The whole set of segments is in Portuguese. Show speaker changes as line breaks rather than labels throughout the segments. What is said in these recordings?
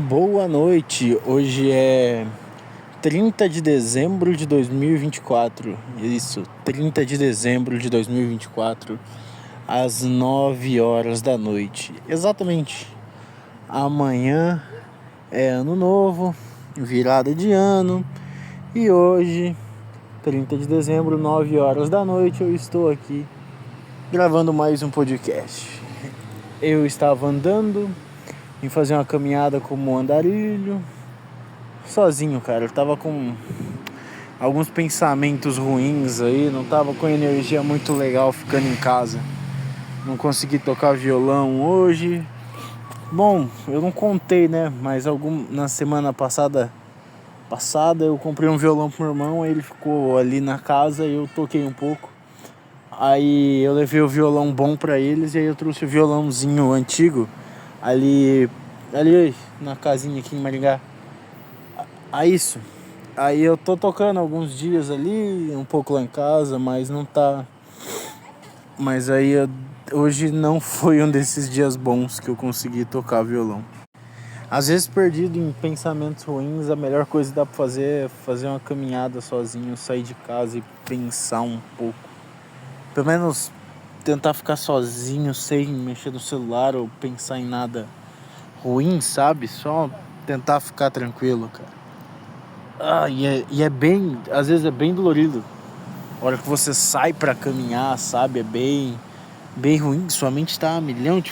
Boa noite, hoje é 30 de dezembro de 2024, isso, 30 de dezembro de 2024, às 9 horas da noite, exatamente. Amanhã é ano novo, virada de ano, e hoje, 30 de dezembro, 9 horas da noite, eu estou aqui gravando mais um podcast. Eu estava andando em fazer uma caminhada como andarilho, sozinho, cara. Eu tava com alguns pensamentos ruins aí, não tava com energia muito legal ficando em casa. Não consegui tocar violão hoje. Bom, eu não contei, né? Mas na semana passada eu comprei um violão pro meu irmão, aí ele ficou ali na casa e eu toquei um pouco. Aí eu levei o violão bom pra eles e aí eu trouxe o violãozinho antigo ali na casinha aqui em Maringá. Isso. Aí eu tô tocando alguns dias ali, um pouco lá em casa, mas não tá. Mas hoje não foi um desses dias bons que eu consegui tocar violão. Às vezes, perdido em pensamentos ruins, a melhor coisa que dá pra fazer é fazer uma caminhada sozinho, sair de casa e pensar um pouco. Pelo menos tentar ficar sozinho, sem mexer no celular ou pensar em nada ruim, sabe? Só tentar ficar tranquilo, cara. E é bem, às vezes é bem dolorido. A hora que você sai pra caminhar, sabe, é bem ruim. Sua mente tá a milhão te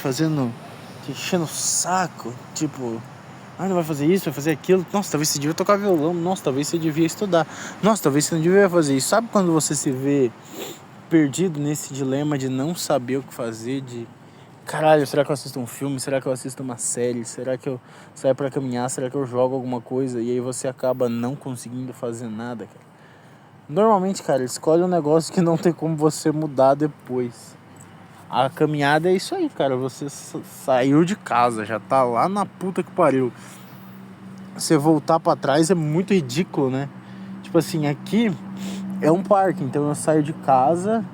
enchendo o saco. Tipo, não vai fazer isso, vai fazer aquilo. Nossa, talvez você devia tocar violão. Nossa, talvez você devia estudar. Nossa, talvez você não devia fazer isso. Sabe quando você se vê perdido nesse dilema de não saber o que fazer, de caralho, será que eu assisto um filme? Será que eu assisto uma série? Será que eu saio pra caminhar? Será que eu jogo alguma coisa? E aí você acaba não conseguindo fazer nada, cara. Normalmente, cara, escolhe um negócio que não tem como você mudar depois. A caminhada é isso aí, cara. Você saiu de casa, já tá lá na puta que pariu. Você voltar pra trás é muito ridículo, né? Tipo assim, aqui é um parque, então eu saio de casa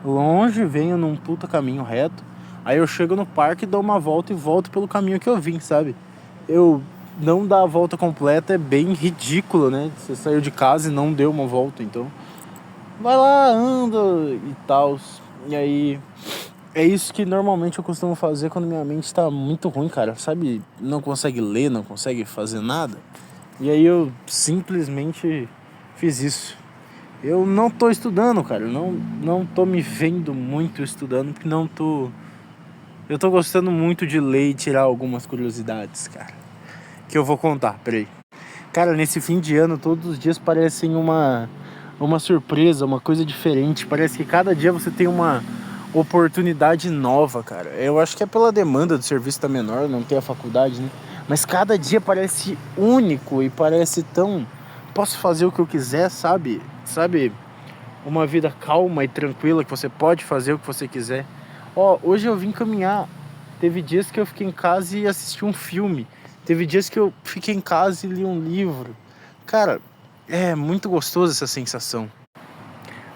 longe, venho num puta caminho reto. Aí eu chego no parque, dou uma volta e volto pelo caminho que eu vim, sabe? Eu não dar a volta completa é bem ridículo, né? Você saiu de casa e não deu uma volta, então vai lá, anda e tal. E aí é isso que normalmente eu costumo fazer quando minha mente tá muito ruim, cara. Sabe? Não consegue ler, não consegue fazer nada. E aí eu simplesmente fiz isso. Eu não tô estudando, cara. Eu não tô me vendo muito estudando, porque não tô. Eu tô gostando muito de ler e tirar algumas curiosidades, cara. Que eu vou contar, peraí. Cara, nesse fim de ano, todos os dias parecem uma surpresa, uma coisa diferente. Parece que cada dia você tem uma oportunidade nova, cara. Eu acho que é pela demanda do serviço tá menor, não tem a faculdade, né? Mas cada dia parece único e parece tão... Posso fazer o que eu quiser, sabe? Sabe? Uma vida calma e tranquila, que você pode fazer o que você quiser. Hoje eu vim caminhar. Teve dias que eu fiquei em casa e assisti um filme. Teve dias que eu fiquei em casa e li um livro. Cara, é muito gostoso essa sensação.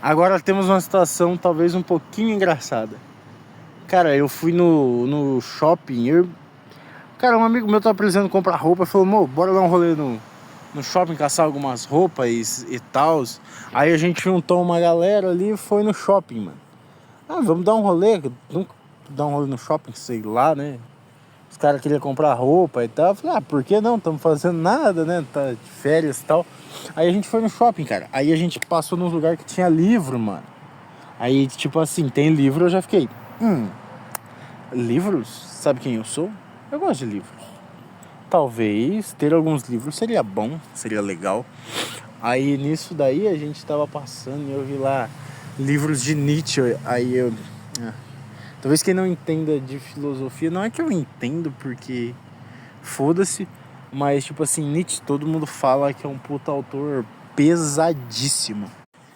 Agora temos uma situação talvez um pouquinho engraçada. Cara, eu fui no shopping. Cara, um amigo meu tava precisando comprar roupa. Falou, bora dar um rolê no shopping, caçar algumas roupas e tal. Aí a gente juntou uma galera ali e foi no shopping, mano. Vamos dar um rolê. Nunca dar um rolê no shopping, sei lá, né? Os caras queriam comprar roupa e tal. Eu falei, por que não? Estamos fazendo nada, né? Tá de férias e tal. Aí a gente foi no shopping, cara. Aí a gente passou num lugar que tinha livro, mano. Aí, tipo assim, tem livro, eu já fiquei. Livros? Sabe quem eu sou? Eu gosto de livros. Talvez ter alguns livros seria bom, seria legal. Aí nisso daí a gente tava passando e eu vi lá livros de Nietzsche. Aí eu... Talvez quem não entenda de filosofia, não é que eu entendo porque foda-se, mas tipo assim, Nietzsche, todo mundo fala que é um puta autor pesadíssimo.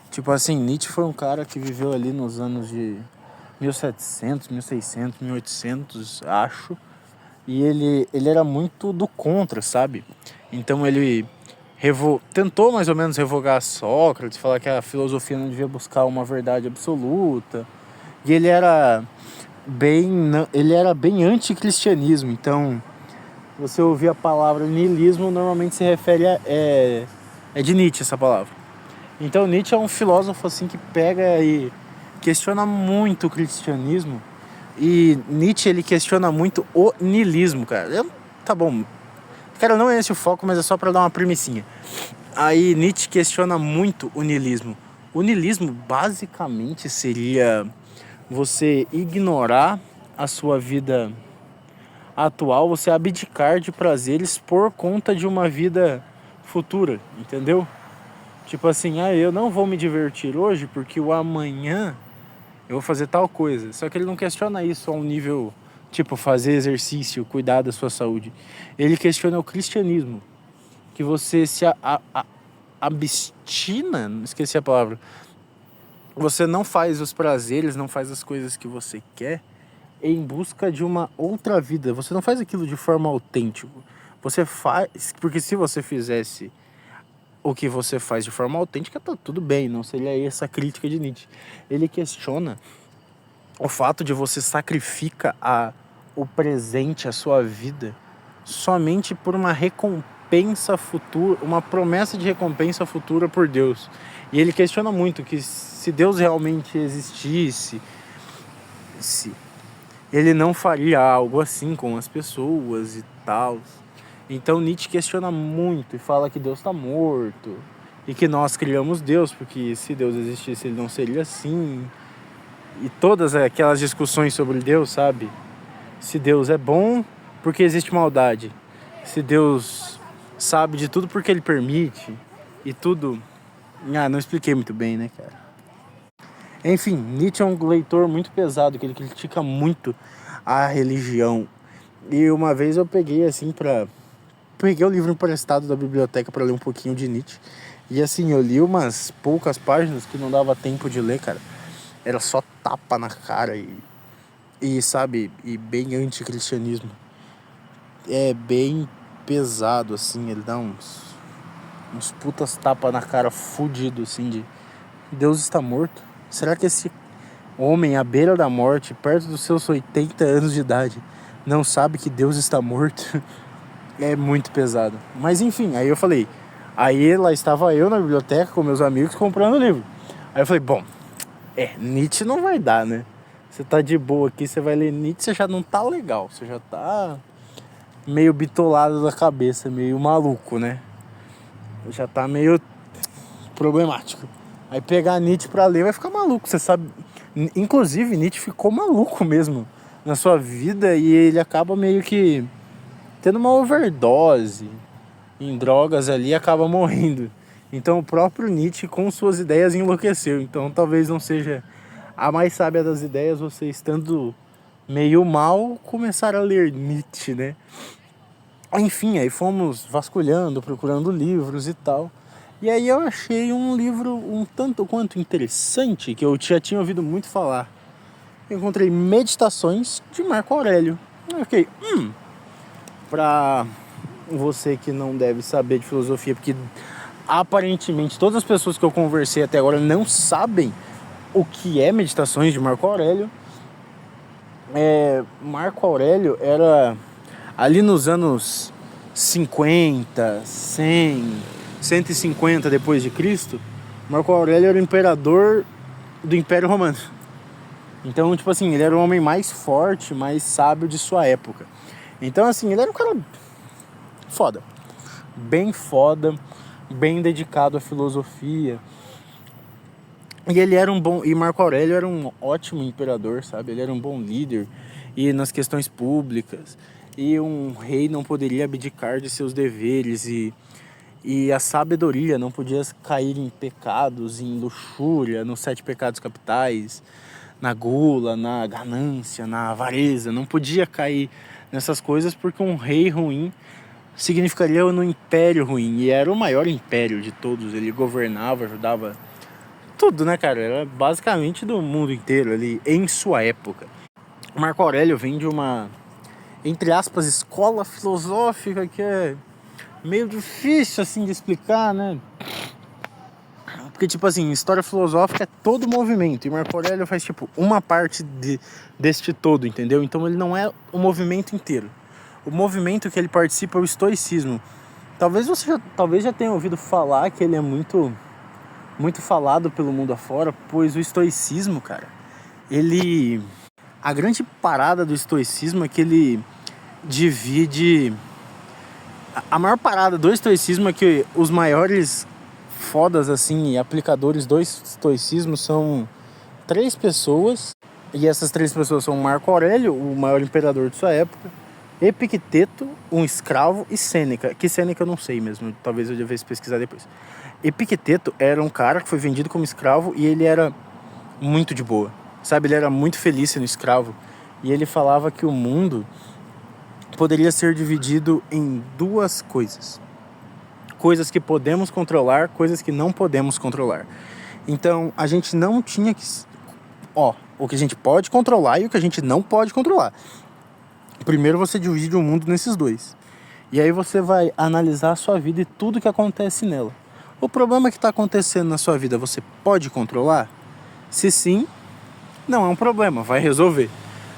Tipo assim, Nietzsche foi um cara que viveu ali nos anos de 1700, 1600, 1800, acho. E ele era muito do contra, sabe? Então ele tentou mais ou menos revogar Sócrates, falar que a filosofia não devia buscar uma verdade absoluta. E ele era bem anticristianismo, então você ouvir a palavra niilismo, normalmente se refere é de Nietzsche essa palavra. Então Nietzsche é um filósofo assim que pega e questiona muito o cristianismo. E Nietzsche, ele questiona muito o niilismo, cara. Tá bom, cara, não é esse o foco, mas é só pra dar uma premissinha. Aí Nietzsche questiona muito o niilismo. O niilismo basicamente seria você ignorar a sua vida atual, você abdicar de prazeres por conta de uma vida futura, entendeu? Tipo assim, eu não vou me divertir hoje porque o amanhã eu vou fazer tal coisa. Só que ele não questiona isso a um nível, tipo, fazer exercício, cuidar da sua saúde. Ele questiona o cristianismo, que você se abstina, esqueci a palavra. Você não faz os prazeres, não faz as coisas que você quer em busca de uma outra vida. Você não faz aquilo de forma autêntica. Você faz, porque se você fizesse o que você faz de forma autêntica, tá tudo bem, não seria essa crítica de Nietzsche. Ele questiona o fato de você sacrificar o presente, a sua vida, somente por uma recompensa futura, uma promessa de recompensa futura por Deus. E ele questiona muito que se Deus realmente existisse, ele não faria algo assim com as pessoas e tal. Então Nietzsche questiona muito e fala que Deus está morto e que nós criamos Deus, porque se Deus existisse ele não seria assim. E todas aquelas discussões sobre Deus, sabe? Se Deus é bom, por que existe maldade? Se Deus sabe de tudo, por que ele permite? E tudo... não expliquei muito bem, né, cara? Enfim, Nietzsche é um leitor muito pesado, que ele critica muito a religião. E uma vez eu peguei assim peguei o livro emprestado da biblioteca para ler um pouquinho de Nietzsche. E assim, eu li umas poucas páginas que não dava tempo de ler, cara. Era só tapa na cara e sabe, e bem anticristianismo. É bem pesado, assim, ele dá uns putas tapas na cara fudido, assim, de Deus está morto. Será que esse homem à beira da morte, perto dos seus 80 anos de idade, não sabe que Deus está morto? É muito pesado. Mas enfim, aí eu falei, aí lá estava eu na biblioteca com meus amigos comprando o livro. Aí eu falei, bom, Nietzsche não vai dar, né? Você tá de boa aqui, você vai ler Nietzsche, você já não tá legal, você já tá meio bitolado da cabeça, meio maluco, né? Já tá meio problemático. Aí pegar Nietzsche pra ler vai ficar maluco, você sabe. Inclusive, Nietzsche ficou maluco mesmo na sua vida e ele acaba meio que tendo uma overdose em drogas ali e acaba morrendo. Então o próprio Nietzsche com suas ideias enlouqueceu. Então talvez não seja a mais sábia das ideias você estando meio mal começar a ler Nietzsche, né? Enfim, aí fomos vasculhando, procurando livros e tal. E aí eu achei um livro um tanto quanto interessante, que eu já tinha ouvido muito falar. Eu encontrei Meditações de Marco Aurélio. Eu fiquei, pra você que não deve saber de filosofia, porque aparentemente todas as pessoas que eu conversei até agora não sabem o que é Meditações de Marco Aurélio. Marco Aurélio era ali nos anos 50, 100, 150 depois de Cristo. Marco Aurélio era o imperador do Império Romano. Então, tipo assim, ele era o homem mais forte, mais sábio de sua época. Então, assim, ele era um cara foda, bem dedicado à filosofia. E ele era e Marco Aurélio era um ótimo imperador, sabe? Ele era um bom líder e nas questões públicas. E um rei não poderia abdicar de seus deveres e a sabedoria não podia cair em pecados, em luxúria, nos 7 pecados capitais, na gula, na ganância, na avareza. Não podia cair nessas coisas porque um rei ruim significaria um império ruim. E era o maior império de todos. Ele governava, ajudava tudo, né, cara? Era basicamente do mundo inteiro ali em sua época. Marco Aurélio vem de uma, entre aspas, escola filosófica que é meio difícil assim de explicar, né? Porque, tipo assim, história filosófica é todo movimento. E Marco Aurélio faz, tipo, uma parte deste todo, entendeu? Então ele não é o movimento inteiro. O movimento que ele participa é o estoicismo. Talvez já tenha ouvido falar que ele é muito falado pelo mundo afora, pois o estoicismo, cara, a grande parada do estoicismo é que ele divide... A maior parada do estoicismo é que os maiores fodas, assim, e aplicadores do estoicismo são 3 pessoas, e essas 3 pessoas são Marco Aurélio, o maior imperador de sua época, Epicteto, um escravo, e Sêneca, que Sêneca eu não sei mesmo, talvez eu devesse pesquisar depois. Epicteto era um cara que foi vendido como escravo e ele era muito de boa, sabe? Ele era muito feliz sendo escravo, e ele falava que o mundo poderia ser dividido em 2 coisas. Coisas que podemos controlar, coisas que não podemos controlar. Então, a gente não tinha que... o que a gente pode controlar e o que a gente não pode controlar. Primeiro você divide o mundo nesses 2. E aí você vai analisar a sua vida e tudo que acontece nela. O problema que está acontecendo na sua vida, você pode controlar? Se sim, não é um problema, vai resolver.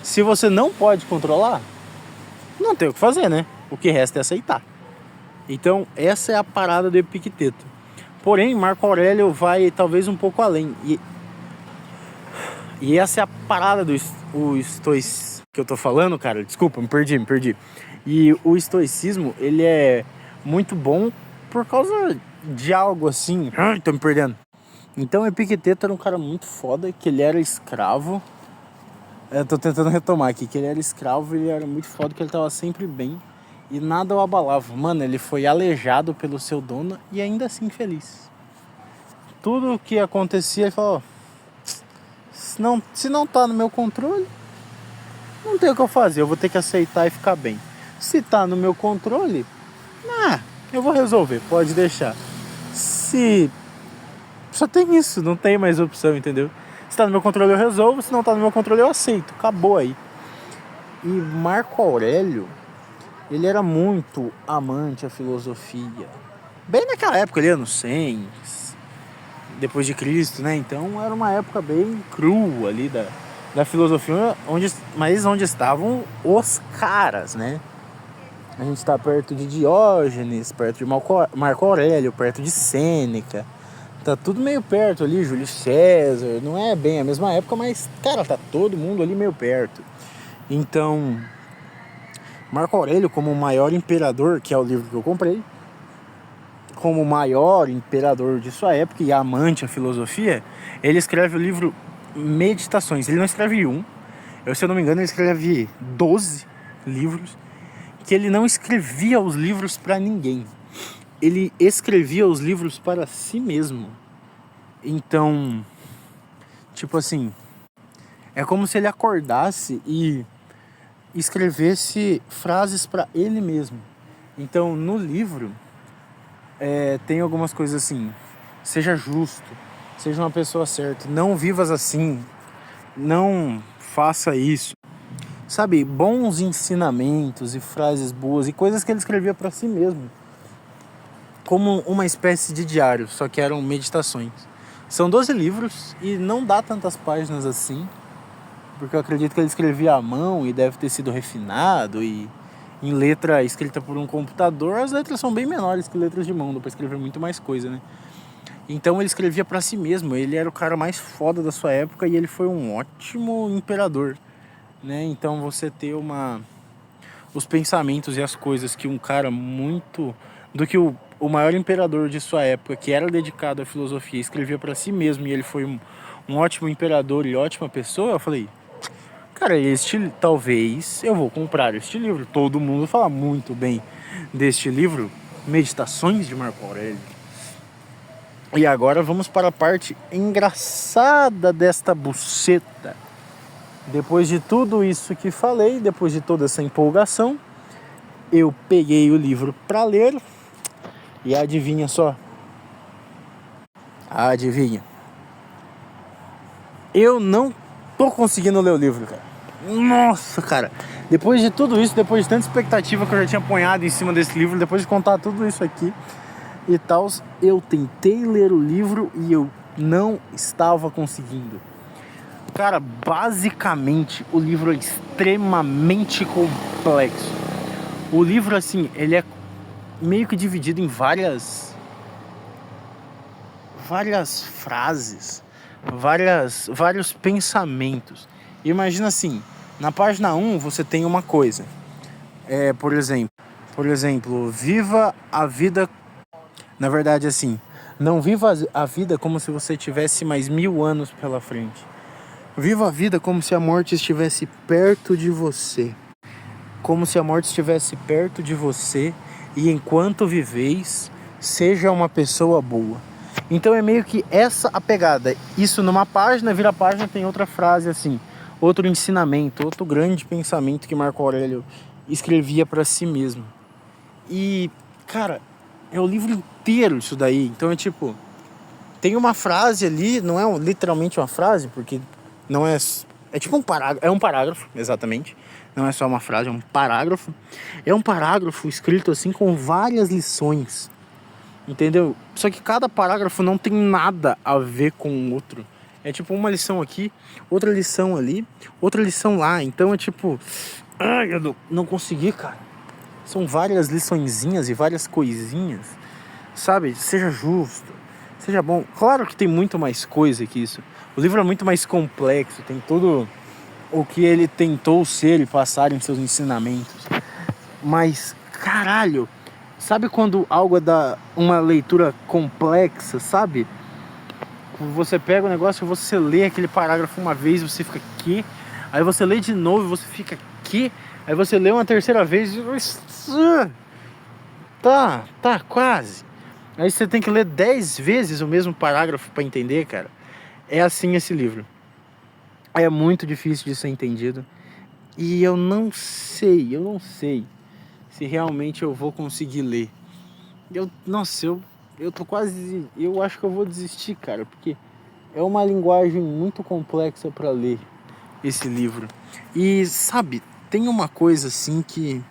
Se você não pode controlar, não tem o que fazer, né? O que resta é aceitar. Então, essa é a parada do Epicteto. Porém, Marco Aurélio vai talvez um pouco além. E essa é a parada do estoicismo que eu tô falando, cara. Desculpa, me perdi. E o estoicismo, ele é muito bom por causa de algo assim... Ai, tô me perdendo. Então, o Epicteto era um cara muito foda, que ele era escravo. Eu tô tentando retomar aqui, que ele era escravo, ele era muito foda, que ele tava sempre bem e nada o abalava. Mano, ele foi aleijado pelo seu dono e ainda assim feliz. Tudo o que acontecia, ele falou: se não tá no meu controle, não tem o que eu fazer, eu vou ter que aceitar e ficar bem. Se tá no meu controle, eu vou resolver, pode deixar. Só tem isso, não tem mais opção, entendeu? Se tá no meu controle eu resolvo, se não tá no meu controle eu aceito, acabou aí. E Marco Aurélio, ele era muito amante à filosofia. Bem naquela época, ele era no 100, depois de Cristo, né? Então era uma época bem crua ali da filosofia, onde estavam os caras, né? A gente está perto de Diógenes, perto de Marco Aurélio, perto de Sêneca. Tá tudo meio perto ali, Júlio César. Não é bem a mesma época, mas, cara, tá todo mundo ali meio perto. Então, Marco Aurélio, como o maior imperador, que é o livro que eu comprei, como o maior imperador de sua época e amante à filosofia, ele escreve o livro Meditações. Ele não escreve um, se eu não me engano, ele escreve 12 livros, que ele não escrevia os livros para ninguém. Ele escrevia os livros para si mesmo. Então, tipo assim, é como se ele acordasse e escrevesse frases para ele mesmo. Então, no livro, tem algumas coisas assim: seja justo, seja uma pessoa certa, não vivas assim, não faça isso. Sabe, bons ensinamentos e frases boas e coisas que ele escrevia para si mesmo, como uma espécie de diário, só que eram meditações. São 12 livros e não dá tantas páginas assim, porque eu acredito que ele escrevia à mão e deve ter sido refinado, e em letra escrita por um computador, as letras são bem menores que letras de mão, dá pra escrever muito mais coisa, né? Então ele escrevia para si mesmo, ele era o cara mais foda da sua época e ele foi um ótimo imperador, né? Então você ter os pensamentos e as coisas que um cara muito... do que o maior imperador de sua época, que era dedicado à filosofia, escrevia para si mesmo, e ele foi um ótimo imperador e ótima pessoa. Eu falei, cara, talvez eu vou comprar este livro. Todo mundo fala muito bem deste livro, Meditações de Marco Aurélio. E agora vamos para a parte engraçada desta buceta. Depois de tudo isso que falei, depois de toda essa empolgação, eu peguei o livro para ler e adivinha só? Adivinha? Eu não tô conseguindo ler o livro, cara. Nossa, cara. Depois de tudo isso, depois de tanta expectativa que eu já tinha ponhado em cima desse livro, depois de contar tudo isso aqui e tal, eu tentei ler o livro e eu não estava conseguindo. Cara, basicamente o livro é extremamente complexo. O livro, assim, ele é meio que dividido em várias frases, vários pensamentos. Imagina assim, na página 1 você tem uma coisa. Por exemplo, viva a vida. Na verdade, assim, não viva a vida como se você tivesse mais 1000 anos pela frente. Viva a vida como se a morte estivesse perto de você. Como se a morte estivesse perto de você e enquanto viveis, seja uma pessoa boa. Então é meio que essa a pegada. Isso numa página, vira página, tem outra frase assim, outro ensinamento, outro grande pensamento que Marco Aurélio escrevia para si mesmo. E, cara, é o livro inteiro isso daí. Então é tipo, tem uma frase ali, não é literalmente uma frase, porque não é... É tipo um parágrafo, exatamente. Não é só uma frase, é um parágrafo. É um parágrafo escrito assim com várias lições. Entendeu? Só que cada parágrafo não tem nada a ver com o outro. É tipo uma lição aqui, outra lição ali, outra lição lá. Então é tipo... Ai, eu não consegui, cara. São várias liçõezinhas e várias coisinhas. Sabe? Seja justo, seja bom. Claro que tem muito mais coisa que isso. O livro é muito mais complexo. Tem tudo o que ele tentou ser e passar em seus ensinamentos. Mas, caralho... Sabe quando algo é uma leitura complexa, sabe? Você pega o negócio e você lê aquele parágrafo uma vez, você fica aqui. Aí você lê de novo e você fica aqui. Aí você lê uma terceira vez e... Tá, quase. Aí você tem que ler 10 vezes o mesmo parágrafo pra entender, cara. É assim esse livro. É muito difícil de ser entendido. E eu não sei se realmente eu vou conseguir ler. Eu tô quase... Eu acho que eu vou desistir, cara, porque é uma linguagem muito complexa para ler esse livro. E, sabe, tem uma coisa assim que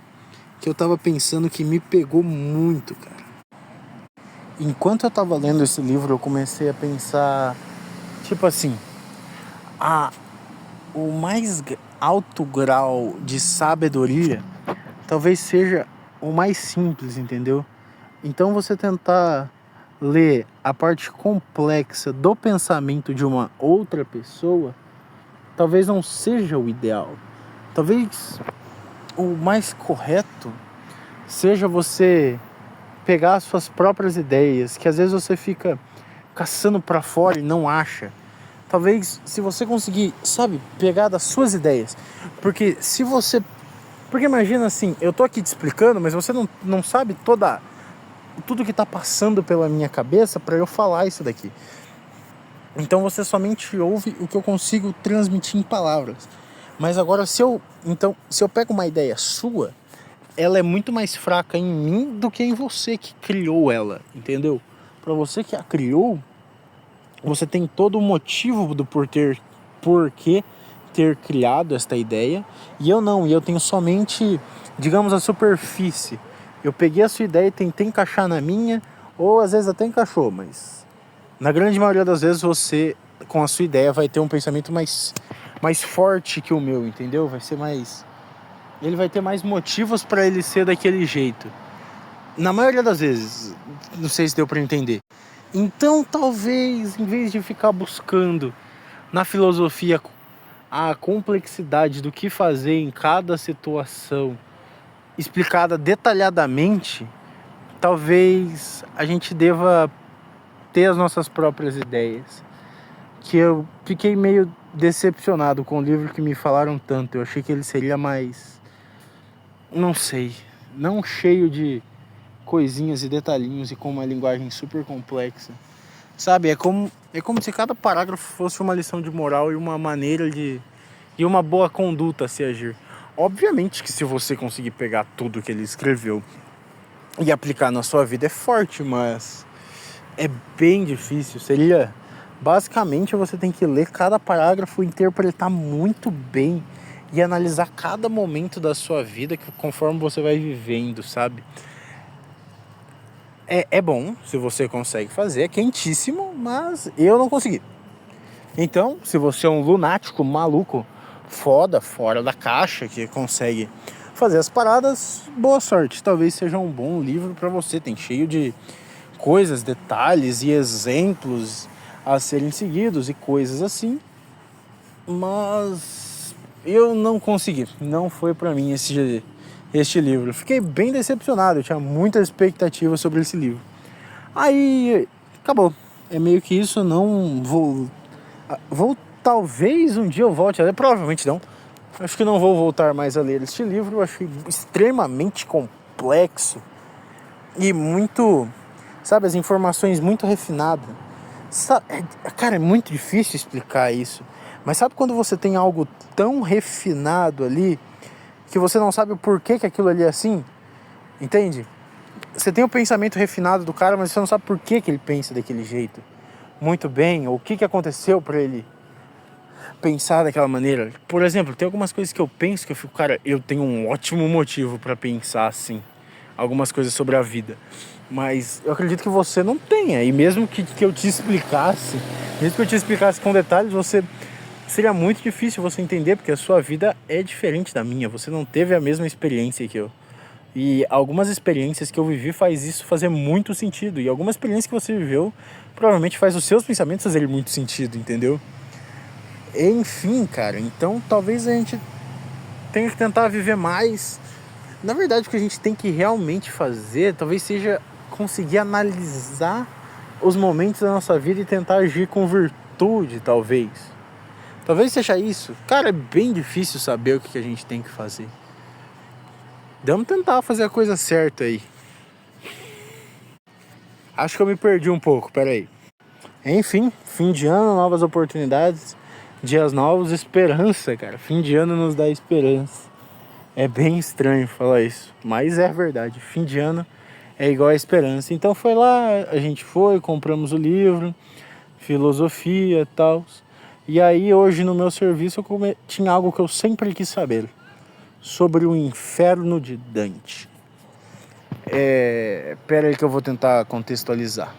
eu tava pensando que me pegou muito, cara. Enquanto eu tava lendo esse livro, eu comecei a pensar, tipo assim, o mais alto grau de sabedoria talvez seja o mais simples, entendeu? Então você tentar ler a parte complexa do pensamento de uma outra pessoa talvez não seja o ideal. Talvez o mais correto seja você pegar as suas próprias ideias, que às vezes você fica caçando pra fora e não acha. Talvez se você conseguir, sabe, pegar das suas ideias. Porque imagina assim, eu tô aqui te explicando, mas você não sabe tudo que tá passando pela minha cabeça para eu falar isso daqui. Então você somente ouve o que eu consigo transmitir em palavras. Mas agora se eu pego uma ideia sua, ela é muito mais fraca em mim do que em você que criou ela, entendeu? Para você que a criou, você tem todo o motivo do porquê ter criado esta ideia, e eu não, e eu tenho somente, digamos, a superfície. Eu peguei a sua ideia e tentei encaixar na minha, ou às vezes até encaixou, mas na grande maioria das vezes você, com a sua ideia, vai ter um pensamento mais forte que o meu, entendeu? Ele vai ter mais motivos para ele ser daquele jeito. Na maioria das vezes, não sei se deu para entender. Então, talvez, em vez de ficar buscando na filosofia a complexidade do que fazer em cada situação, explicada detalhadamente, talvez a gente deva ter as nossas próprias ideias. Que eu fiquei meio decepcionado com o livro que me falaram tanto. Eu achei que ele seria mais... não sei. Não cheio de coisinhas e detalhinhos e com uma linguagem super complexa. Sabe, é como se cada parágrafo fosse uma lição de moral e uma maneira e uma boa conduta a se agir. Obviamente que se você conseguir pegar tudo que ele escreveu e aplicar na sua vida é forte, mas é bem difícil. Basicamente você tem que ler cada parágrafo, interpretar muito bem e analisar cada momento da sua vida conforme você vai vivendo, sabe? É bom se você consegue fazer, é quentíssimo, mas eu não consegui. Então, se você é um lunático, maluco, foda, fora da caixa, que consegue fazer as paradas, boa sorte. Talvez seja um bom livro para você. Tem cheio de coisas, detalhes e exemplos a serem seguidos e coisas assim. Mas eu não consegui. Não foi para mim este livro. Fiquei bem decepcionado. Eu tinha muita expectativa sobre esse livro. Aí acabou. É meio que isso. Eu não vou talvez um dia eu volte a ler. Provavelmente não. Acho que não vou voltar mais a ler este livro. Eu achei extremamente complexo e muito, sabe, as informações muito refinadas. Cara, é muito difícil explicar isso. Mas sabe quando você tem algo tão refinado ali que você não sabe o porquê que aquilo ali é assim? Entende? Você tem o pensamento refinado do cara, mas você não sabe por que ele pensa daquele jeito. Muito bem, ou o que aconteceu pra ele pensar daquela maneira. Por exemplo, tem algumas coisas que eu penso que eu fico, cara, eu tenho um ótimo motivo pra pensar assim. Algumas coisas sobre a vida. Mas eu acredito que você não tenha. E mesmo que eu te explicasse, com detalhes, seria muito difícil você entender, porque a sua vida é diferente da minha. Você não teve a mesma experiência que eu. E algumas experiências que eu vivi faz isso fazer muito sentido. E algumas experiências que você viveu provavelmente faz os seus pensamentos fazerem muito sentido, entendeu? Enfim, cara, então talvez a gente tenha que tentar viver mais. Na verdade, o que a gente tem que realmente fazer talvez seja conseguir analisar os momentos da nossa vida e tentar agir com virtude, talvez. Talvez seja isso. Cara, é bem difícil saber o que a gente tem que fazer. Vamos tentar fazer a coisa certa aí. Acho que eu me perdi um pouco, peraí. Enfim, fim de ano, novas oportunidades, dias novos, esperança, cara. Fim de ano nos dá esperança. É bem estranho falar isso, mas é verdade. Fim de ano é igual a esperança. Então foi lá, a gente foi, compramos o livro, filosofia e tal. E aí hoje no meu serviço tinha algo que eu sempre quis saber. Sobre o inferno de Dante. Pera aí que eu vou tentar contextualizar.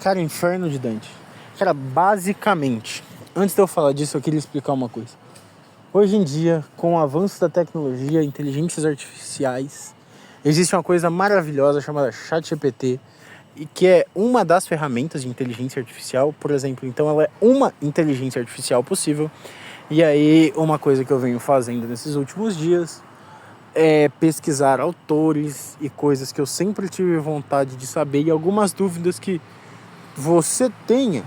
Cara, inferno de Dante. Cara, basicamente, antes de eu falar disso, eu queria explicar uma coisa. Hoje em dia, com o avanço da tecnologia, inteligências artificiais, existe uma coisa maravilhosa chamada ChatGPT, e que é uma das ferramentas de inteligência artificial, por exemplo. Então ela é uma inteligência artificial possível. E aí, uma coisa que eu venho fazendo nesses últimos dias é pesquisar autores e coisas que eu sempre tive vontade de saber e algumas dúvidas que você tenha.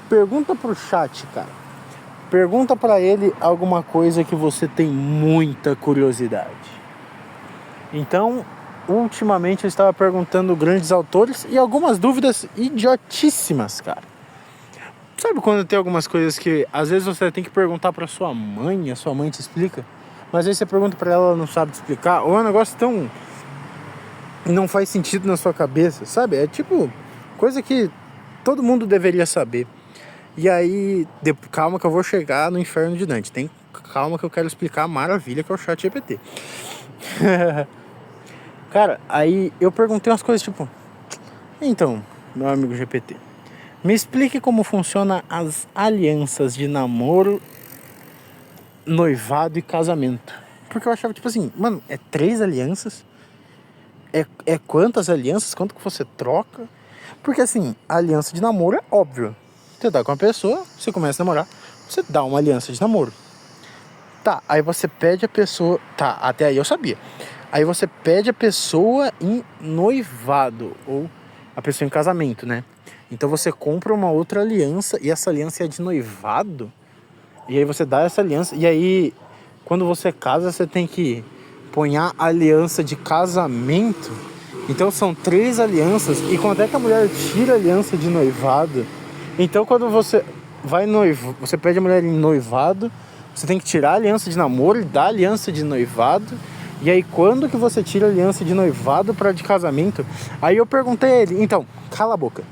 Pergunta pro chat, cara. Pergunta pra ele alguma coisa que você tem muita curiosidade. Então, ultimamente eu estava perguntando grandes autores e algumas dúvidas idiotíssimas, cara. Sabe quando tem algumas coisas que às vezes você tem que perguntar pra sua mãe, a sua mãe te explica, mas aí você pergunta pra ela, ela não sabe te explicar, ou é um negócio tão... não faz sentido na sua cabeça, sabe? É tipo coisa que todo mundo deveria saber. E aí, calma que eu vou chegar no inferno de Dante. Calma que eu quero explicar a maravilha que é o ChatGPT. Cara, aí eu perguntei umas coisas tipo... Então, meu amigo GPT, me explique como funciona as alianças de namoro, noivado e casamento. Porque eu achava tipo assim, mano, é 3 alianças? É quantas alianças? Quanto que você troca? Porque assim, a aliança de namoro é óbvio. Você tá com uma pessoa, você começa a namorar, você dá uma aliança de namoro. Tá, aí você pede a pessoa... Tá, até aí eu sabia. Aí você pede a pessoa em noivado, ou a pessoa em casamento, né? Então você compra uma outra aliança, e essa aliança é de noivado. E aí você dá essa aliança, e aí quando você casa, você tem que pôr a aliança de casamento. Então são 3 alianças, e quando é que a mulher tira a aliança de noivado? Então quando você vai você pede a mulher em noivado, você tem que tirar a aliança de namoro e dar a aliança de noivado. E aí quando que você tira a aliança de noivado para de casamento? Aí eu perguntei a ele, então, cala a boca.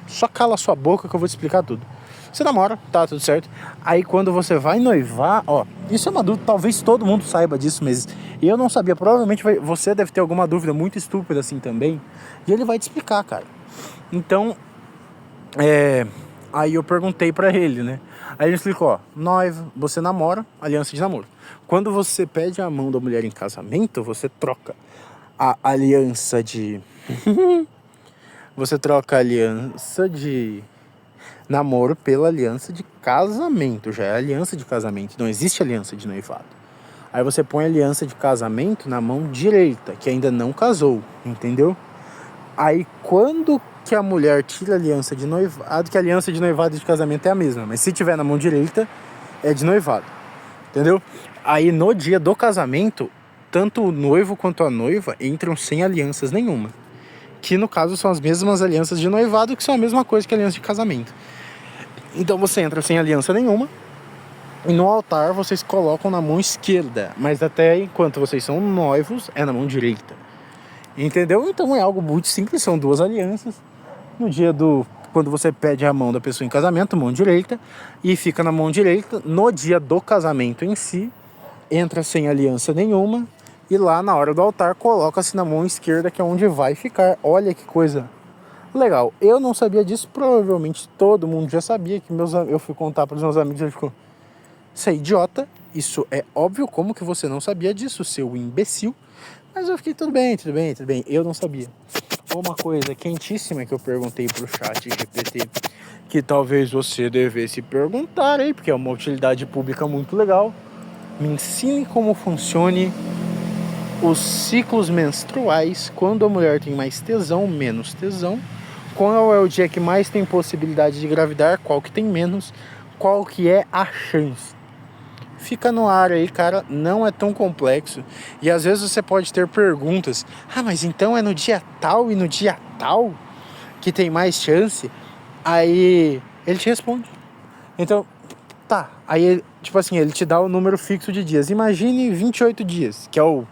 Só cala a sua boca que eu vou te explicar tudo. Você namora, tá tudo certo. Aí quando você vai noivar, ó, isso é uma dúvida, talvez todo mundo saiba disso, mas eu não sabia. Provavelmente você deve ter alguma dúvida muito estúpida assim também. E ele vai te explicar, cara. Então, Aí eu perguntei pra ele, né? Aí ele explicou, ó, noivo, você namora, aliança de namoro. Quando você pede a mão da mulher em casamento, você troca a aliança de... Você troca a aliança de namoro pela aliança de casamento. Já é aliança de casamento, não existe aliança de noivado. Aí você põe a aliança de casamento na mão direita, que ainda não casou, entendeu? Aí quando que a mulher tira a aliança de noivado, que a aliança de noivado e de casamento é a mesma, mas se tiver na mão direita, é de noivado, entendeu? Aí no dia do casamento, tanto o noivo quanto a noiva entram sem alianças nenhuma. Que no caso são as mesmas alianças de noivado, que são a mesma coisa que a aliança de casamento. Então você entra sem aliança nenhuma, e no altar vocês colocam na mão esquerda, mas até enquanto vocês são noivos, é na mão direita. Entendeu? Então é algo muito simples, são duas alianças. No dia do... Quando você pede a mão da pessoa em casamento, mão direita, e fica na mão direita. No dia do casamento em si, entra sem aliança nenhuma, e lá na hora do altar coloca-se na mão esquerda, que é onde vai ficar. Olha que coisa legal. Eu não sabia disso, provavelmente todo mundo já sabia, que eu fui contar para os meus amigos e ele ficou: você é idiota, isso é óbvio, como que você não sabia disso, seu imbecil? Mas eu fiquei, tudo bem, eu não sabia. Uma coisa quentíssima que eu perguntei pro chat GPT, que talvez você devesse perguntar aí, porque é uma utilidade pública muito legal. Me ensine como funcione os ciclos menstruais, quando a mulher tem mais tesão, menos tesão, qual é o dia que mais tem possibilidade de engravidar, qual que tem menos, qual que é a chance. Fica no ar aí, cara, não é tão complexo. E às vezes você pode ter perguntas: ah, mas então é no dia tal e no dia tal que tem mais chance? Aí ele te responde. Então, tá. Aí, tipo assim, ele te dá o número fixo de dias. Imagine 28 dias, que é o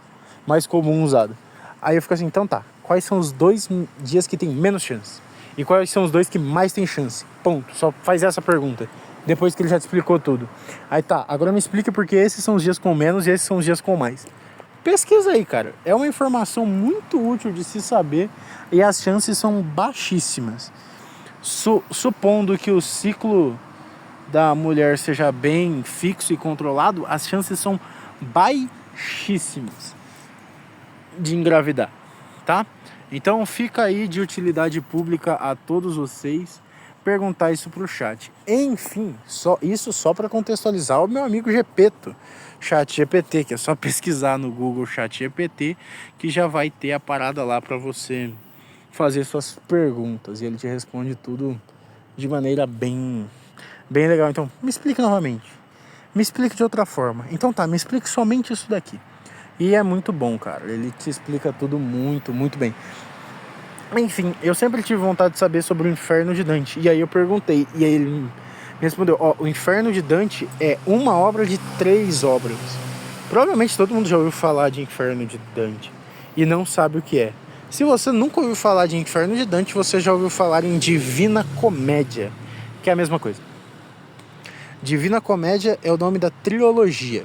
mais comum usado. Aí eu fico assim, então tá. Quais são os 2 dias que tem menos chance? E quais são os 2 que mais tem chance? Ponto. Só faz essa pergunta. Depois que ele já te explicou tudo. Aí tá, agora me explica porque esses são os dias com menos e esses são os dias com mais. Pesquisa aí, cara. É uma informação muito útil de se saber e as chances são baixíssimas. Supondo que o ciclo da mulher seja bem fixo e controlado, as chances são baixíssimas de engravidar, tá? Então fica aí de utilidade pública a todos vocês perguntar isso pro chat. Enfim, isso só para contextualizar o meu amigo Gepeto, Chat GPT, que é só pesquisar no Google Chat GPT, que já vai ter a parada lá para você fazer suas perguntas e ele te responde tudo de maneira bem legal. Então, me explique novamente. Me explique de outra forma. Então tá, me explique somente isso daqui. E é muito bom, cara. Ele te explica tudo muito, muito bem. Enfim, eu sempre tive vontade de saber sobre o Inferno de Dante. E aí eu perguntei, e aí ele me respondeu: ó, o Inferno de Dante é uma obra de 3 obras. Provavelmente todo mundo já ouviu falar de Inferno de Dante e não sabe o que é. Se você nunca ouviu falar de Inferno de Dante, você já ouviu falar em Divina Comédia, que é a mesma coisa. Divina Comédia é o nome da trilogia.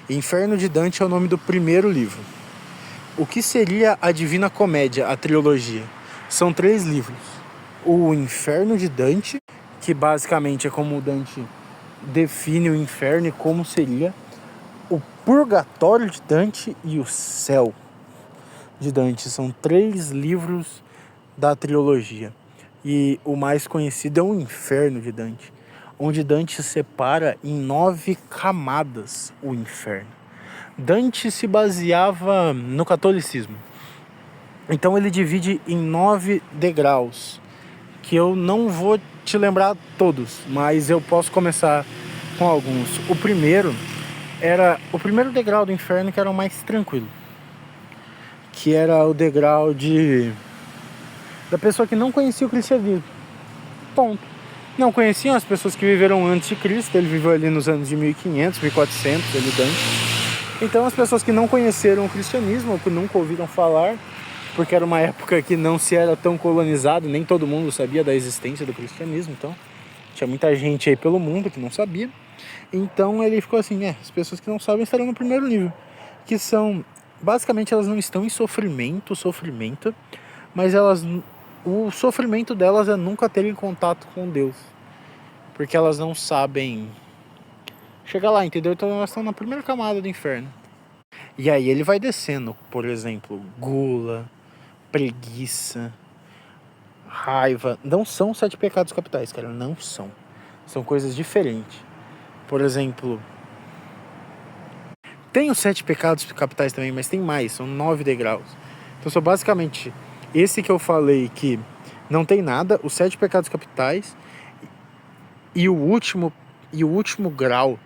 Inferno de Dante é o nome do primeiro livro. O que seria a Divina Comédia, a trilogia? São 3 livros. O Inferno de Dante, que basicamente é como Dante define o inferno e como seria. O Purgatório de Dante e o Céu de Dante. São 3 livros da trilogia. E o mais conhecido é o Inferno de Dante, onde Dante separa em 9 camadas o inferno. Dante se baseava no catolicismo. Então ele divide em 9 degraus, que eu não vou te lembrar todos, mas eu posso começar com alguns. O primeiro degrau do inferno, que era o mais tranquilo, que era o degrau da pessoa que não conhecia o cristianismo. Ponto. Não conheciam as pessoas que viveram antes de Cristo. Ele viveu ali nos anos de 1500, 1400, ele Dante. Então as pessoas que não conheceram o cristianismo, ou que nunca ouviram falar, porque era uma época que não se era tão colonizado, nem todo mundo sabia da existência do cristianismo, então tinha muita gente aí pelo mundo que não sabia. Então ele ficou assim, as pessoas que não sabem estarão no primeiro nível, que são, basicamente elas não estão em sofrimento, mas o sofrimento delas é nunca terem contato com Deus. porque elas não sabem chegar lá, entendeu? Então elas estão na primeira camada do inferno. E aí ele vai descendo, por exemplo, gula, preguiça, raiva. Não são 7 pecados capitais, cara, não são. São coisas diferentes. Por exemplo, tem os 7 pecados capitais também, mas tem mais, são 9 degraus. Então são basicamente esse que eu falei que não tem nada, os 7 pecados capitais e o último grau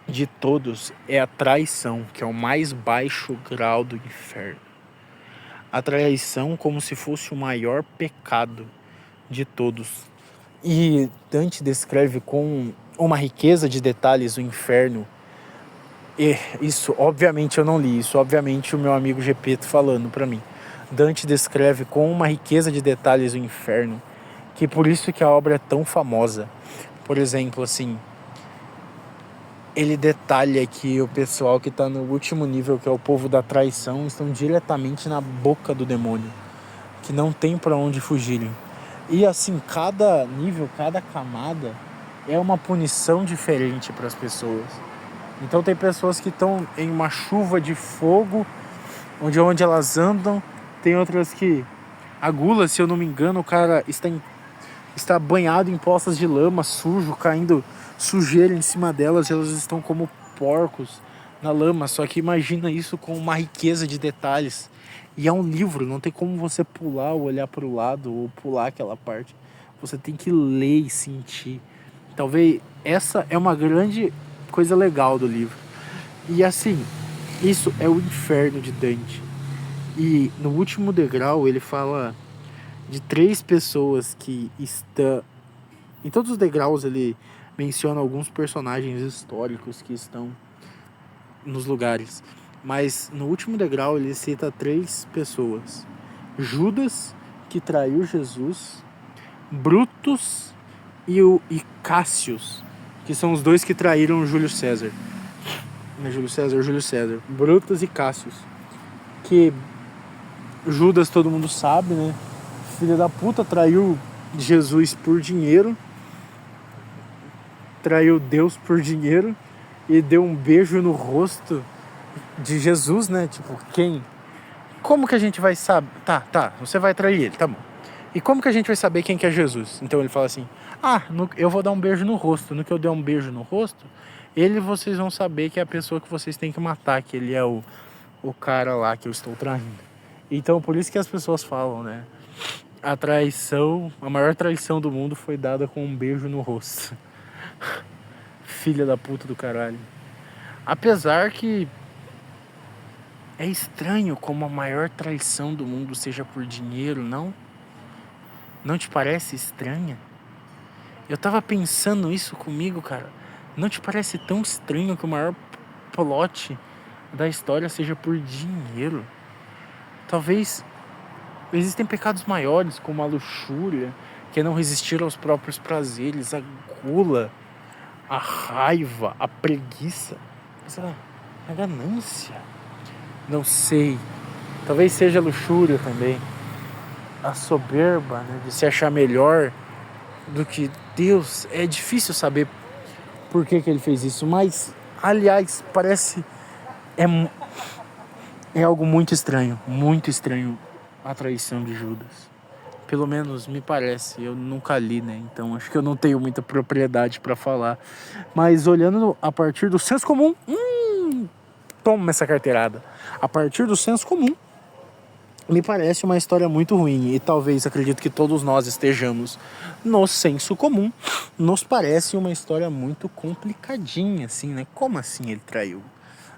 de todos é a traição, que é o mais baixo grau do inferno. A traição como se fosse o maior pecado de todos. E Dante descreve com uma riqueza de detalhes o inferno. E isso, obviamente, eu não li. Isso, obviamente, o meu amigo Gepeto falando pra mim. Dante descreve com uma riqueza de detalhes o inferno, que por isso que a obra é tão famosa. Por exemplo, assim, ele detalha que o pessoal que está no último nível, que é o povo da traição, estão diretamente na boca do demônio, que não tem para onde fugirem. E assim, cada nível, cada camada é uma punição diferente para as pessoas. Então tem pessoas que estão em uma chuva de fogo, onde elas andam. Tem outras que a gula, se eu não me engano, o cara está banhado em poças de lama, sujo, caindo sujeira em cima delas, elas estão como porcos na lama. Só que imagina isso com uma riqueza de detalhes. E é um livro, não tem como você pular ou olhar para o lado ou pular aquela parte. Você tem que ler e sentir. Talvez essa é uma grande coisa legal do livro. E assim, isso é o inferno de Dante. E no último degrau ele fala de 3 pessoas que estão... Em todos os degraus ele menciona alguns personagens históricos que estão nos lugares. Mas no último degrau ele cita 3 pessoas. Judas, que traiu Jesus, Brutus e Cássius, que são os 2 que traíram Júlio César. Não é Júlio César. Brutus e Cássius. Que Judas todo mundo sabe, né? Filho da puta, traiu Jesus por dinheiro. Traiu Deus por dinheiro. E deu um beijo no rosto de Jesus, né? Tipo, quem? Como que a gente vai saber? Tá, você vai trair ele, tá bom. E como que a gente vai saber quem que é Jesus? Então ele fala assim, eu vou dar um beijo no rosto. No que eu der um beijo no rosto, vocês vão saber que é a pessoa que vocês têm que matar, que ele é o cara lá que eu estou traindo. Então por isso que as pessoas falam, né? A maior traição do mundo foi dada com um beijo no rosto. Filha da puta do caralho. Apesar que é estranho como a maior traição do mundo seja por dinheiro, não? Não te parece estranha? Eu tava pensando isso comigo, cara. Não te parece tão estranho que o maior plot da história seja por dinheiro? Talvez existem pecados maiores, como a luxúria, que é não resistir aos próprios prazeres, a gula, a raiva, a preguiça, a ganância. Não sei. Talvez seja a luxúria também. A soberba, né, de se achar melhor do que Deus. É difícil saber por que ele fez isso, mas, aliás, parece... É algo muito estranho a traição de Judas. Pelo menos me parece, eu nunca li, né? Então acho que eu não tenho muita propriedade para falar. Mas olhando a partir do senso comum, toma essa carteirada. A partir do senso comum, me parece uma história muito ruim. E talvez, acredito que todos nós estejamos no senso comum, nos parece uma história muito complicadinha, assim, né? Como assim ele traiu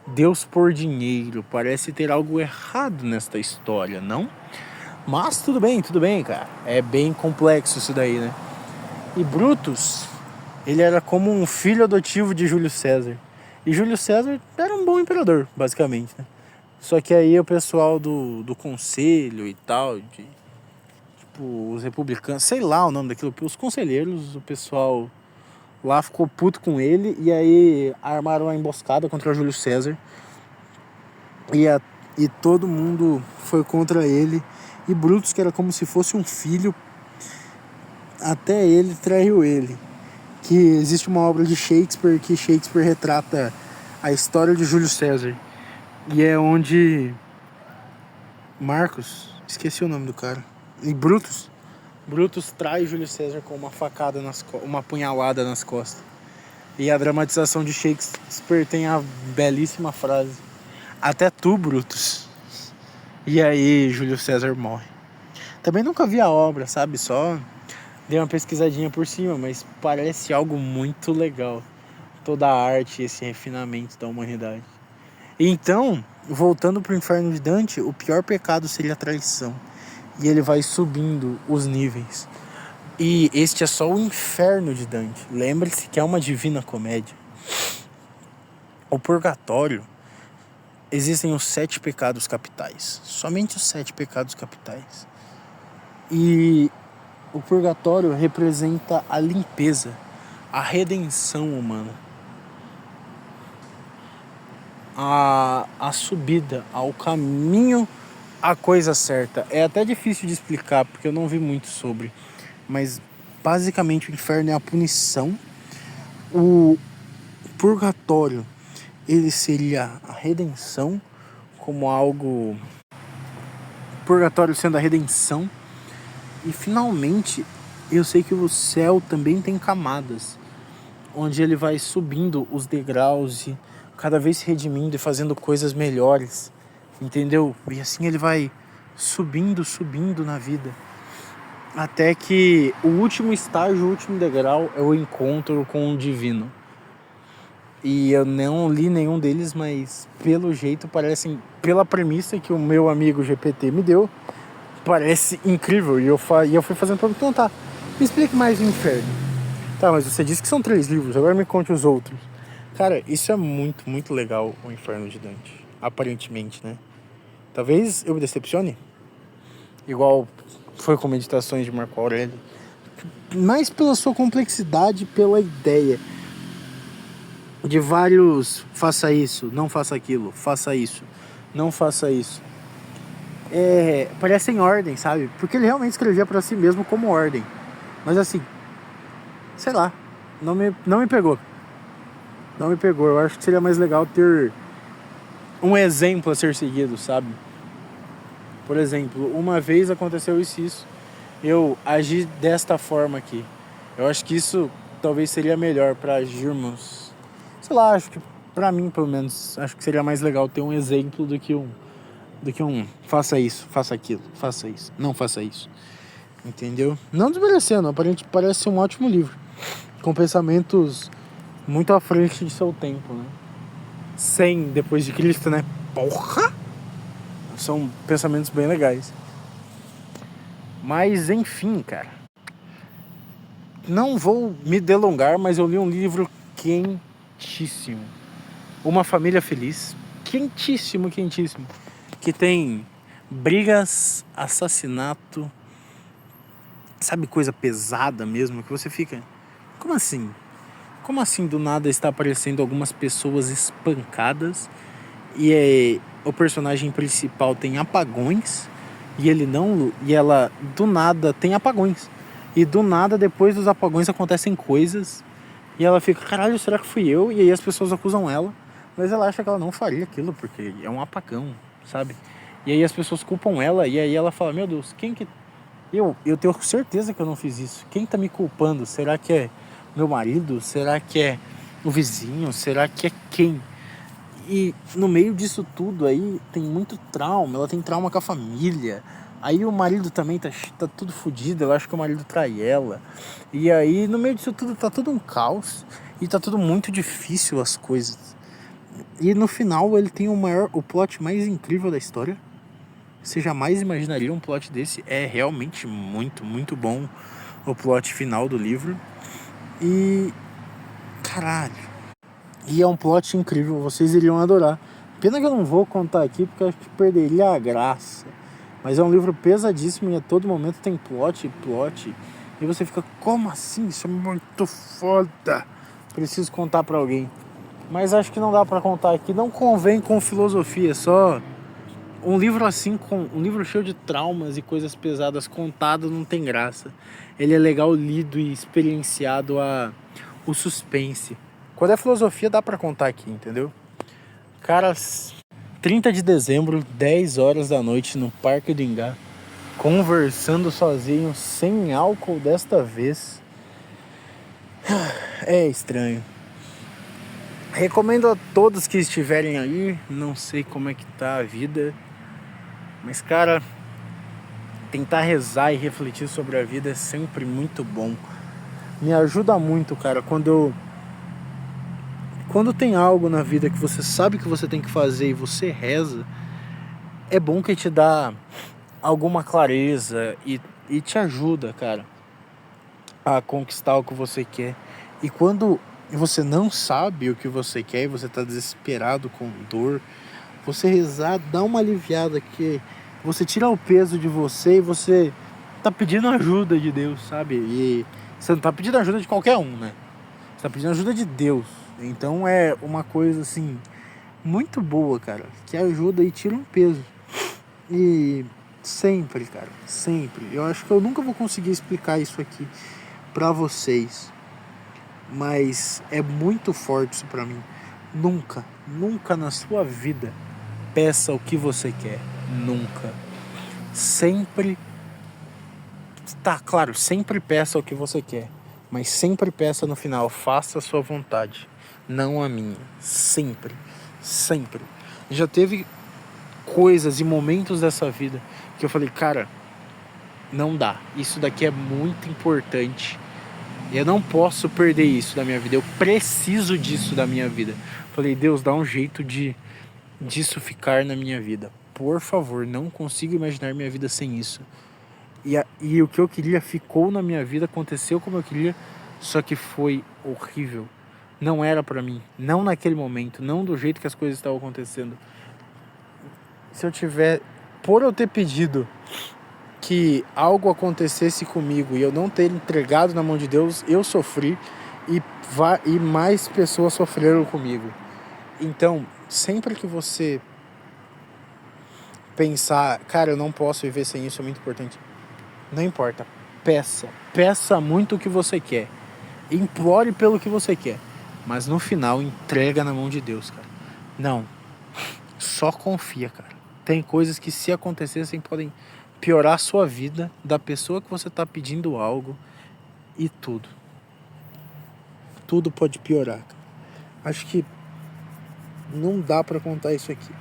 Deus por dinheiro? Parece ter algo errado nesta história, não? Mas tudo bem, cara. É bem complexo isso daí, né? E Brutus, ele era como um filho adotivo de Júlio César. E Júlio César era um bom imperador, basicamente, né? Só que aí o pessoal do conselho e tal, tipo, os republicanos, sei lá o nome daquilo, os conselheiros, o pessoal lá ficou puto com ele e aí armaram uma emboscada contra Júlio César. E todo mundo foi contra ele. E Brutus, que era como se fosse um filho, até ele traiu ele. que existe uma obra de Shakespeare que Shakespeare retrata a história de Júlio César. E é onde Marcos, esqueci o nome do cara, e Brutus trai Júlio César com uma facada, uma punhalada nas costas. E a dramatização de Shakespeare tem a belíssima frase: até tu, Brutus. E aí Júlio César morre. Também nunca vi a obra, sabe? Só dei uma pesquisadinha por cima, mas parece algo muito legal. Toda a arte e esse refinamento da humanidade. E então, voltando pro Inferno de Dante, o pior pecado seria a traição. E ele vai subindo os níveis. E este é só o Inferno de Dante. Lembre-se que é uma divina comédia. O purgatório, existem os 7 pecados capitais. Somente os 7 pecados capitais. E o purgatório representa a limpeza, a redenção humana. A subida ao caminho, à coisa certa. É até difícil de explicar, porque eu não vi muito sobre. Mas basicamente o inferno é a punição. O purgatório, ele seria a redenção, como algo... O purgatório sendo a redenção. E finalmente, eu sei que o céu também tem camadas, onde ele vai subindo os degraus e cada vez se redimindo e fazendo coisas melhores, entendeu? E assim ele vai subindo na vida, até que o último estágio, o último degrau é o encontro com o divino. E eu não li nenhum deles, mas pelo jeito parecem, pela premissa que o meu amigo GPT me deu, parece incrível. E eu fui fazendo pra então tá, me explique mais o inferno. Tá, mas você disse que são 3 livros, agora me conte os outros. Cara, isso é muito, muito legal, o Inferno de Dante. Aparentemente, né? Talvez eu me decepcione, igual foi com Meditações de Marco Aurélio, mas pela sua complexidade, pela ideia de vários, faça isso, não faça aquilo, faça isso, não faça isso. Parece em ordem, sabe? Porque ele realmente escrevia pra si mesmo como ordem. Mas assim, sei lá, não me pegou. Não me pegou. Eu acho que seria mais legal ter um exemplo a ser seguido, sabe? Por exemplo, uma vez aconteceu isso. Eu agi desta forma aqui. Eu acho que isso talvez seria melhor pra agirmos. Sei lá, acho que pra mim, pelo menos, acho que seria mais legal ter um exemplo do que um faça isso, faça aquilo, faça isso, não faça isso. Entendeu? Não desmerecendo, aparentemente parece um ótimo livro, com pensamentos muito à frente de seu tempo, né? 100 depois de Cristo, né? Porra! São pensamentos bem legais. Mas enfim, cara, não vou me delongar, mas eu li um livro quentíssimo, Uma Família Feliz. Quentíssimo, que tem brigas, assassinato, sabe, coisa pesada mesmo, que você fica, como assim? Como assim do nada está aparecendo algumas pessoas espancadas e o personagem principal tem apagões e ela do nada tem apagões e do nada depois dos apagões acontecem coisas e ela fica, caralho, será que fui eu? E aí as pessoas acusam ela, mas ela acha que ela não faria aquilo porque é um apagão, sabe? E aí as pessoas culpam ela e aí ela fala, meu Deus, quem que... Eu tenho certeza que eu não fiz isso. Quem tá me culpando? Será que é meu marido? Será que é o vizinho? Será que é quem? E no meio disso tudo aí tem muito trauma. Ela tem trauma com a família. Aí o marido também tá tudo fodido. Eu acho que o marido trai ela. E aí no meio disso tudo tá tudo um caos. E tá tudo muito difícil as coisas. E no final ele tem o plot mais incrível da história. Você jamais imaginaria um plot desse. É realmente muito, muito bom o plot final do livro. E... caralho. E é um plot incrível, vocês iriam adorar. Pena que eu não vou contar aqui, porque acho que perderia a graça. Mas é um livro pesadíssimo e a todo momento tem plot. E você fica, como assim? Isso é muito foda. Preciso contar pra alguém. Mas acho que não dá pra contar aqui. Não convém com filosofia, só... Um livro assim, um livro cheio de traumas e coisas pesadas contado não tem graça. Ele é legal lido e experienciado a o suspense. Quando é filosofia dá pra contar aqui, entendeu? Cara, 30 de dezembro, 10 horas da noite no Parque do Ingá, conversando sozinho, sem álcool desta vez. É estranho. Recomendo a todos que estiverem aí, não sei como é que tá a vida, mas cara, tentar rezar e refletir sobre a vida é sempre muito bom. Me ajuda muito, cara, quando tem algo na vida que você sabe que você tem que fazer e você reza, é bom que te dá alguma clareza e te ajuda, cara, a conquistar o que você quer. E quando você não sabe o que você quer e você tá desesperado com dor, você rezar dá uma aliviada, que você tira o peso de você e você tá pedindo ajuda de Deus, sabe? E você não tá pedindo ajuda de qualquer um, né? Você tá pedindo ajuda de Deus. Então é uma coisa assim muito boa, cara, que ajuda e tira um peso. E sempre, cara, sempre. Eu acho que eu nunca vou conseguir explicar isso aqui pra vocês, mas é muito forte isso pra mim. Nunca na sua vida peça o que você quer. Nunca. Sempre. Tá, claro, sempre peça o que você quer. Mas sempre peça no final, faça a sua vontade, não a minha. Sempre. Sempre. Já teve coisas e momentos dessa vida que eu falei, cara, não dá. Isso daqui é muito importante. Eu não posso perder isso da minha vida. Eu preciso disso da minha vida. Falei, Deus, dá um jeito disso ficar na minha vida. Por favor, não consigo imaginar minha vida sem isso. E o que eu queria ficou na minha vida, aconteceu como eu queria, só que foi horrível. Não era pra mim, não naquele momento, não do jeito que as coisas estavam acontecendo. Por eu ter pedido que algo acontecesse comigo e eu não ter entregado na mão de Deus, eu sofri e mais pessoas sofreram comigo. Então, sempre que você pensar, cara, eu não posso viver sem isso, é muito importante. Não importa, peça muito o que você quer, implore pelo que você quer, mas no final entrega na mão de Deus, cara. Não, só confia, cara. Tem coisas que, se acontecessem, podem piorar a sua vida, da pessoa que você tá pedindo algo, e tudo pode piorar, cara. Acho que não dá pra contar isso aqui,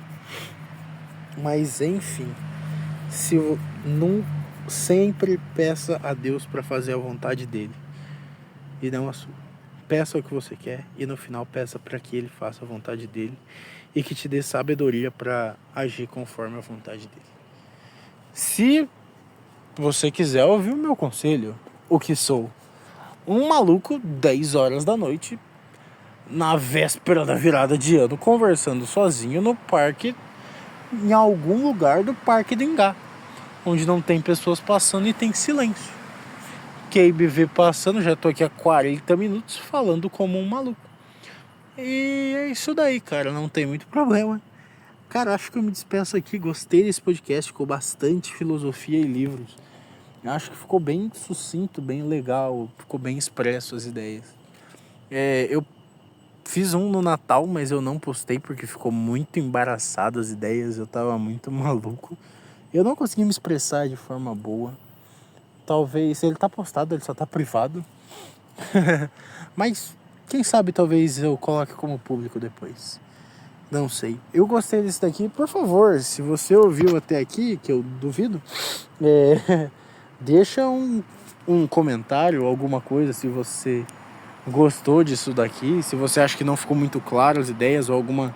mas enfim, se não sempre peça a Deus para fazer a vontade dele e não a sua. Peça o que você quer e no final peça para que ele faça a vontade dele e que te dê sabedoria para agir conforme a vontade dele. Se você quiser ouvir o meu conselho, o que sou um maluco 10 horas da noite na véspera da virada de ano, conversando sozinho no parque, em algum lugar do Parque do Ingá, onde não tem pessoas passando e tem silêncio. Quem me vê passando, já tô aqui há 40 minutos falando como um maluco. E é isso daí, cara, não tem muito problema. Cara, acho que eu me despeço aqui, gostei desse podcast, ficou bastante filosofia e livros. Acho que ficou bem sucinto, bem legal, ficou bem expresso as ideias. Eu fiz um no Natal, mas eu não postei porque ficou muito embaraçado as ideias, eu tava muito maluco. Eu não consegui me expressar de forma boa. Talvez, se ele tá postado, ele só tá privado. Mas, quem sabe, talvez eu coloque como público depois. Não sei. Eu gostei desse daqui. Por favor, se você ouviu até aqui, que eu duvido, deixa um comentário, alguma coisa, se você gostou disso daqui, se você acha que não ficou muito claro as ideias ou alguma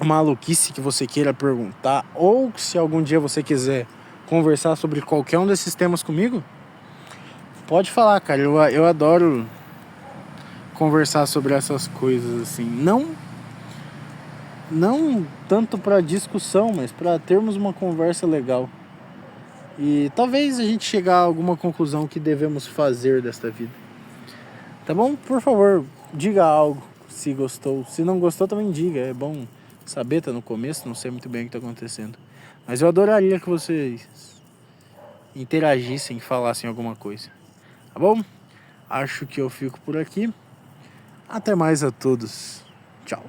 maluquice que você queira perguntar, ou se algum dia você quiser conversar sobre qualquer um desses temas comigo, pode falar, cara. Eu adoro conversar sobre essas coisas, assim. Não tanto para discussão, mas para termos uma conversa legal. E talvez a gente chegar a alguma conclusão que devemos fazer desta vida. Tá bom? Por favor, diga algo se gostou. Se não gostou, também diga. É bom saber, tá no começo, não sei muito bem o que tá acontecendo. Mas eu adoraria que vocês interagissem, falassem alguma coisa. Tá bom? acho que eu fico por aqui. Até mais a todos. Tchau.